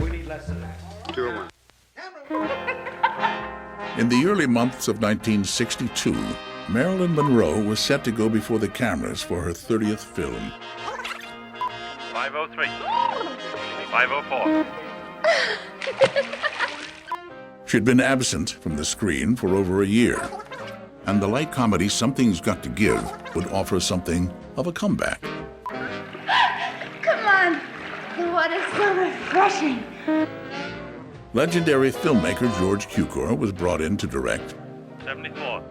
We need less than that. 201. In the early months of 1962, Marilyn Monroe was set to go before the cameras for her 30th film. 503. 504. She'd been absent from the screen for over a year, and the light comedy Something's Got to Give would offer something of a comeback. Come on! The water's so refreshing. Legendary filmmaker George Cukor was brought in to direct, 74.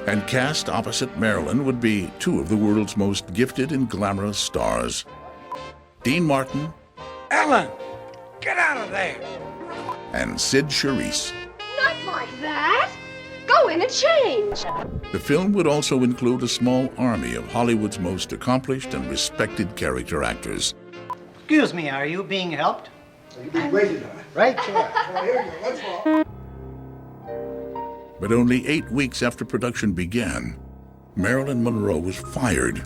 and cast opposite Marilyn would be two of the world's most gifted and glamorous stars, Dean Martin Ellen, get out of there! and Sid Charisse. Not like that! Go in and change! The film would also include a small army of Hollywood's most accomplished and respected character actors. Excuse me, are you being helped? You're being waited on. Right there. Oh, here you go. Let's walk. But only 8 weeks after production began, Marilyn Monroe was fired.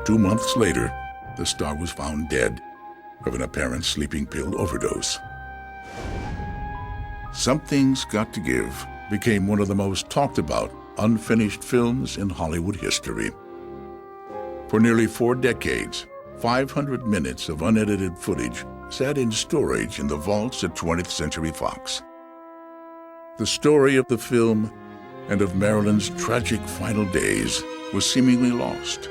2 months later, the star was found dead of an apparent sleeping pill overdose. Something's Got to Give became one of the most talked about unfinished films in Hollywood history. For nearly 4 decades, 500 minutes of unedited footage sat in storage in the vaults at 20th Century Fox. The story of the film and of Marilyn's tragic final days was seemingly lost.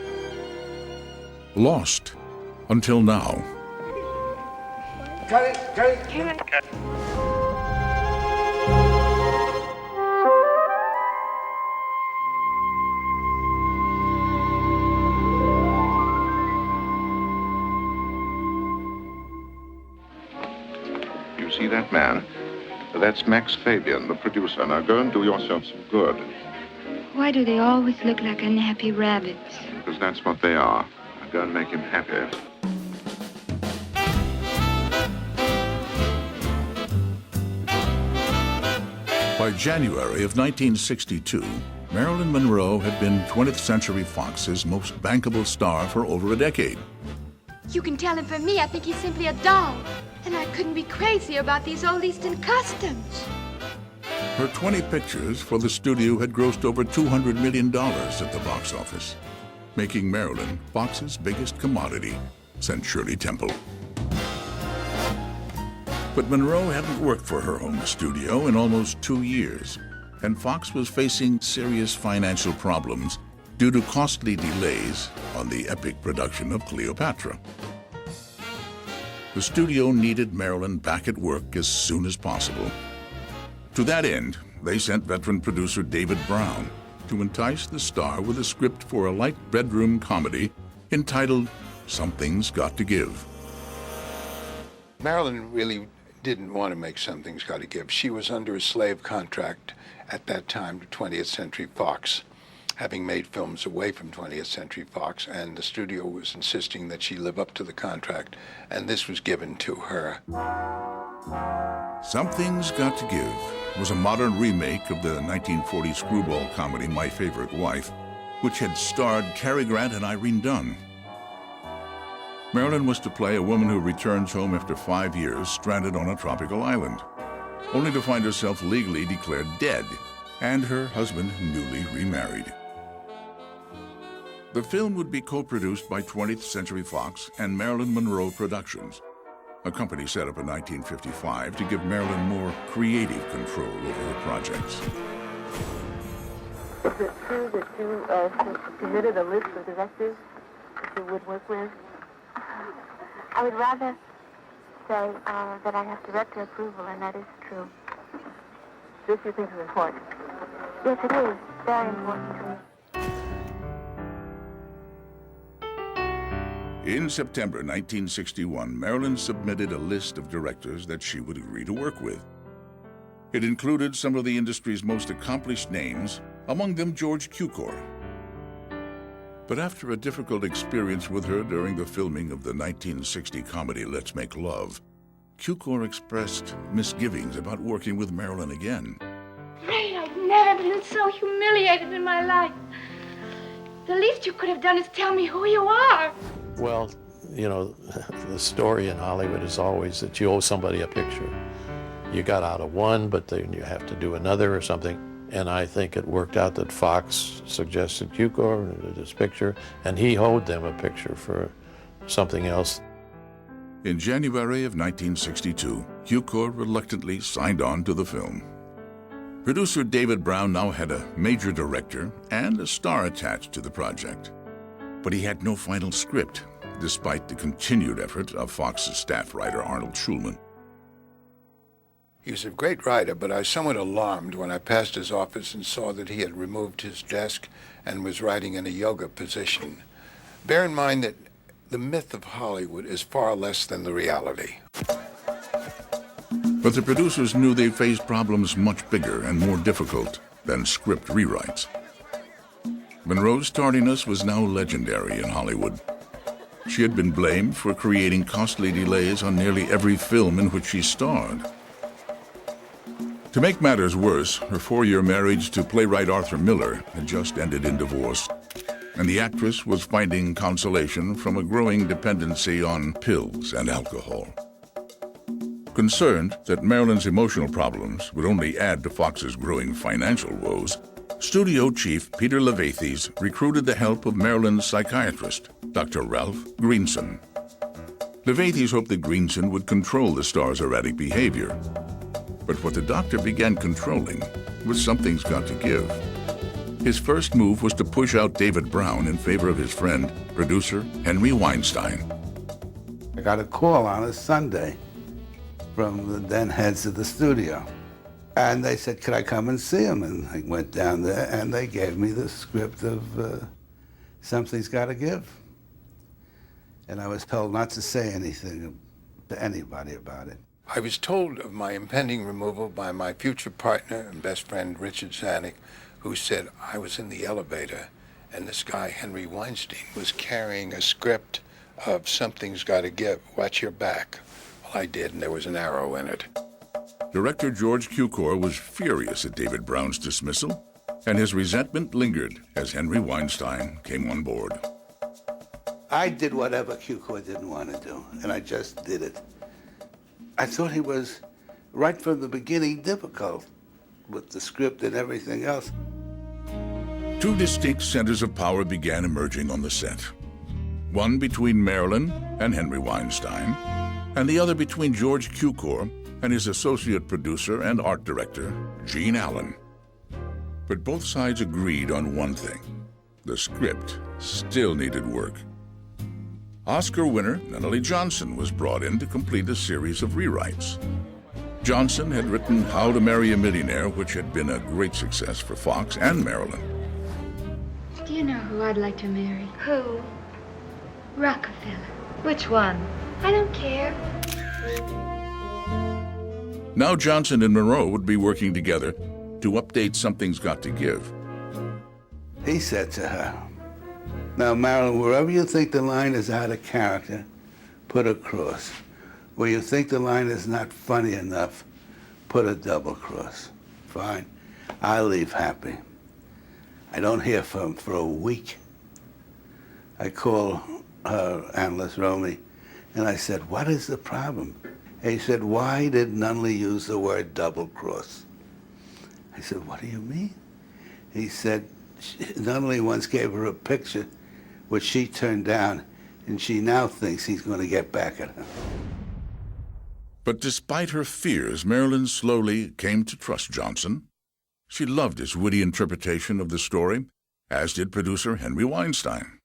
Lost until now. Cut it, cut it. You see that man? That's Max Fabian, the producer. Now go and do yourself some good, Why do they always look like unhappy rabbits? because that's what they are. Now go and make him happy. By January of 1962, Marilyn Monroe had been 20th Century Fox's most bankable star for over a decade. You can tell him for me, I think he's simply a doll. And I couldn't be crazy about these old Eastern customs. Her 20 pictures for the studio had grossed over $200 million at the box office, making Marilyn Fox's biggest commodity since Shirley Temple. But Monroe hadn't worked for her home studio in almost 2 years, and Fox was facing serious financial problems due to costly delays on the epic production of Cleopatra. The studio needed Marilyn back at work as soon as possible. To that end, they sent veteran producer David Brown to entice the star with a script for a light bedroom comedy entitled Something's Got to Give. Marilyn really didn't want to make Something's Got to Give. She was under a slave contract at that time to 20th Century Fox, having made films away from 20th Century Fox, and the studio was insisting that she live up to the contract, and this was given to her. Something's Got to Give was a modern remake of the 1940 screwball comedy My Favorite Wife, which had starred Cary Grant and Irene Dunne. Marilyn was to play a woman who returns home after 5 years stranded on a tropical island, only to find herself legally declared dead and her husband newly remarried. The film would be co-produced by 20th Century Fox and Marilyn Monroe Productions, a company set up in 1955 to give Marilyn more creative control over her projects. Is it true that you submitted a list of directors that you would work with? I would rather say that I have director approval, and that is true. This you think is important? Yes, it is. Very important to me. In September 1961, Marilyn submitted a list of directors that she would agree to work with. It included some of the industry's most accomplished names, among them George Cukor. But after a difficult experience with her during the filming of the 1960 comedy Let's Make Love, Cukor expressed misgivings about working with Marilyn again. Ray, I've never been so humiliated in my life. The least you could have done is tell me who you are. Well, you know, the story in Hollywood is always that you owe somebody a picture. You got out of one, but then you have to do another or something. And I think it worked out that Fox suggested Cukor this picture, and he owed them a picture for something else. In January of 1962, Cukor reluctantly signed on to the film. Producer David Brown now had a major director and a star attached to the project. But he had no final script, despite the continued effort of Fox's staff writer Arnold Schulman. He was a great writer, but I was somewhat alarmed when I passed his office and saw that he had removed his desk and was writing in a yoga position. Bear in mind that the myth of Hollywood is far less than the reality. But the producers knew they faced problems much bigger and more difficult than script rewrites. Monroe's tardiness was now legendary in Hollywood. She had been blamed for creating costly delays on nearly every film in which she starred. To make matters worse, her 4-year marriage to playwright Arthur Miller had just ended in divorce, and the actress was finding consolation from a growing dependency on pills and alcohol. Concerned that Marilyn's emotional problems would only add to Fox's growing financial woes, studio chief Peter Levathes recruited the help of Marilyn's psychiatrist, Dr. Ralph Greenson. Levathes hoped that Greenson would control the star's erratic behavior. But what the doctor began controlling was Something's Got to Give. His first move was to push out David Brown in favor of his friend, producer Henry Weinstein. I got a call on a Sunday from the then heads of the studio. And they said, could I come and see him? And I went down there and they gave me the script of Something's Got to Give. And I was told not to say anything to anybody about it. I was told of my impending removal by my future partner and best friend, Richard Zanuck, who said I was in the elevator and this guy, Henry Weinstein, was carrying a script of Something's Got to Give. Watch your back. Well, I did, and there was an arrow in it. Director George Cukor was furious at David Brown's dismissal, and his resentment lingered as Henry Weinstein came on board. I did whatever Cukor didn't want to do, and I just did it. I thought he was, right from the beginning, difficult with the script and everything else. Two distinct centers of power began emerging on the set. One between Marilyn and Henry Weinstein, and the other between George Cukor and his associate producer and art director, Gene Allen. But both sides agreed on one thing: the script still needed work. Oscar winner Nunnally Johnson was brought in to complete a series of rewrites. Johnson had written How to Marry a Millionaire, which had been a great success for Fox and Marilyn. Do you know who I'd like to marry? Who? Rockefeller. Which one? I don't care. Now Johnson and Monroe would be working together to update Something's Got to Give. He said to her, now, Marilyn, wherever you think the line is out of character, put a cross. Where you think the line is not funny enough, put a double cross. Fine. I'll leave happy. I don't hear from him for a week. I call her analyst, Romy, and I said, what is the problem? And he said, why did Nunnally use the word double cross? I said, what do you mean? He said, Nunnally once gave her a picture which she turned down, and she now thinks he's going to get back at her. But despite her fears, Marilyn slowly came to trust Johnson. She loved his witty interpretation of the story, as did producer Henry Weinstein.